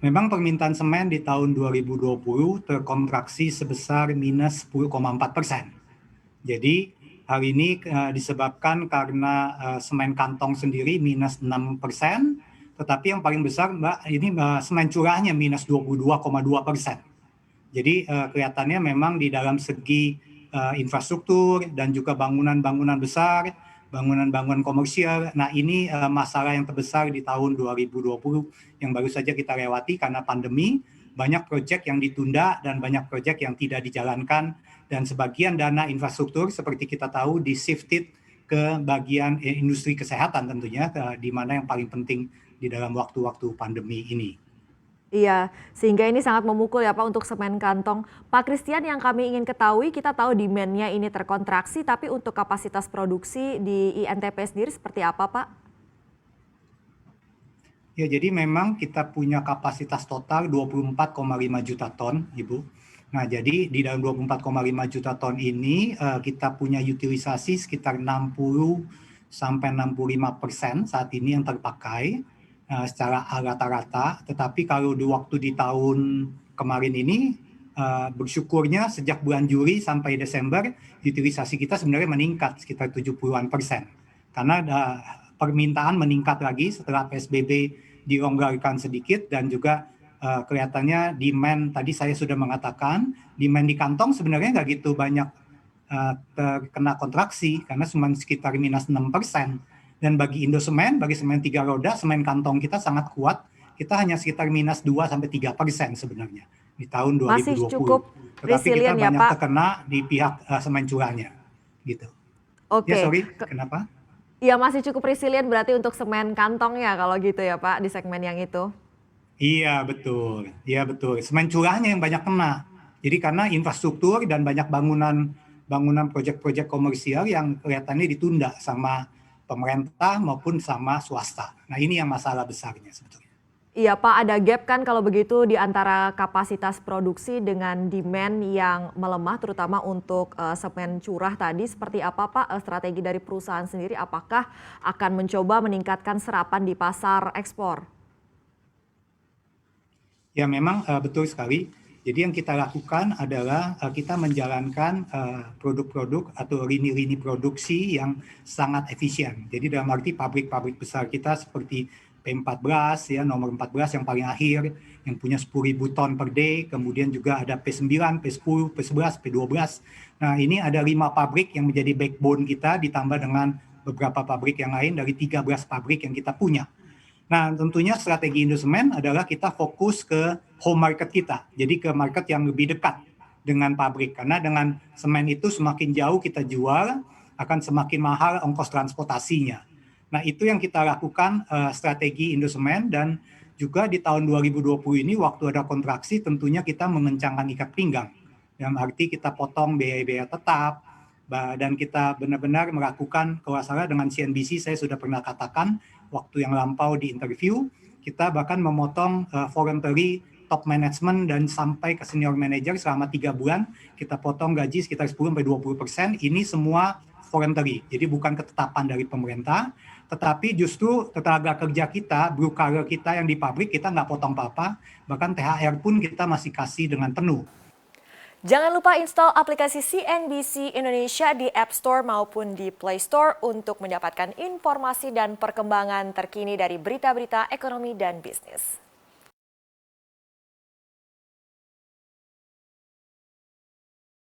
Memang permintaan semen di tahun 2020 terkontraksi sebesar minus 10,4%. Jadi hal ini disebabkan karena semen kantong sendiri minus 6%, tetapi yang paling besar Mbak ini semen curahnya minus 22,2%. Jadi kelihatannya memang di dalam segi infrastruktur dan juga bangunan-bangunan besar, bangunan-bangunan komersial. Nah ini masalah yang terbesar di tahun 2020 yang baru saja kita lewati karena pandemi. Banyak proyek yang ditunda dan banyak proyek yang tidak dijalankan, dan sebagian dana infrastruktur seperti kita tahu di-shifted ke bagian industri kesehatan tentunya, di mana yang paling penting di dalam waktu-waktu pandemi ini. Iya, sehingga ini sangat memukul ya Pak untuk semen kantong. Pak Christian, yang kami ingin ketahui, kita tahu demand-nya ini terkontraksi, tapi untuk kapasitas produksi di INTP sendiri seperti apa Pak? Ya, jadi memang kita punya kapasitas total 24,5 juta ton, Ibu. Nah, jadi di dalam 24,5 juta ton ini kita punya utilisasi sekitar 60 sampai 65% saat ini yang terpakai secara rata-rata. Tetapi kalau di waktu di tahun kemarin ini bersyukurnya sejak bulan Juli sampai Desember utilisasi kita sebenarnya meningkat sekitar 70-an%. Karena permintaan meningkat lagi setelah PSBB dilonggarkan sedikit, dan juga kelihatannya demand, tadi saya sudah mengatakan, demand di kantong sebenarnya nggak gitu banyak terkena kontraksi karena cuma sekitar minus 6%. Dan bagi Indosemen, bagi semen 3 roda, semen kantong kita sangat kuat. Kita hanya sekitar minus 2-3% sebenarnya di tahun Masih 2020. cukup Tetapi kita resilient ya banyak Pak? terkena di pihak semen curahnya. Gitu. Ya, Oke, sorry, kenapa? ya masih cukup resilient berarti untuk semen kantong ya kalau gitu ya Pak di segmen yang itu. Iya betul, iya betul. Semen curahnya yang banyak kena. Jadi karena infrastruktur dan banyak bangunan proyek-proyek komersial yang kelihatannya ditunda sama pemerintah maupun sama swasta. Nah ini yang masalah besarnya sebetulnya. Iya Pak, ada gap kan kalau begitu di antara kapasitas produksi dengan demand yang melemah terutama untuk semen curah tadi. Seperti apa Pak strategi dari perusahaan sendiri? Apakah akan mencoba meningkatkan serapan di pasar ekspor? Ya memang betul sekali. Jadi yang kita lakukan adalah kita menjalankan produk-produk atau lini-lini produksi yang sangat efisien. Jadi dalam arti pabrik-pabrik besar kita seperti P14 ya, nomor 14 yang paling akhir, yang punya 10.000 ton per day, kemudian juga ada P9, P10, P11, P12. Nah ini ada 5 pabrik yang menjadi backbone kita, ditambah dengan beberapa pabrik yang lain dari 13 pabrik yang kita punya. Nah, tentunya strategi Indosemen adalah kita fokus ke home market kita. Jadi ke market yang lebih dekat dengan pabrik. Karena dengan semen itu semakin jauh kita jual, akan semakin mahal ongkos transportasinya. Nah, itu yang kita lakukan strategi Indosemen, dan juga di tahun 2020 ini waktu ada kontraksi tentunya kita mengencangkan ikat pinggang. Dalam arti kita potong biaya-biaya tetap, dan kita benar-benar melakukan, kalau salah dengan CNBC saya sudah pernah katakan waktu yang lampau di interview, kita bahkan memotong voluntary top management dan sampai ke senior manager selama 3 bulan, kita potong gaji sekitar 10-20%, ini semua voluntary, jadi bukan ketetapan dari pemerintah, tetapi justru tenaga kerja kita, blue collar kita yang di pabrik, kita nggak potong apa-apa, bahkan THR pun kita masih kasih dengan penuh. Jangan lupa install aplikasi CNBC Indonesia di App Store maupun di Play Store untuk mendapatkan informasi dan perkembangan terkini dari berita-berita ekonomi dan bisnis.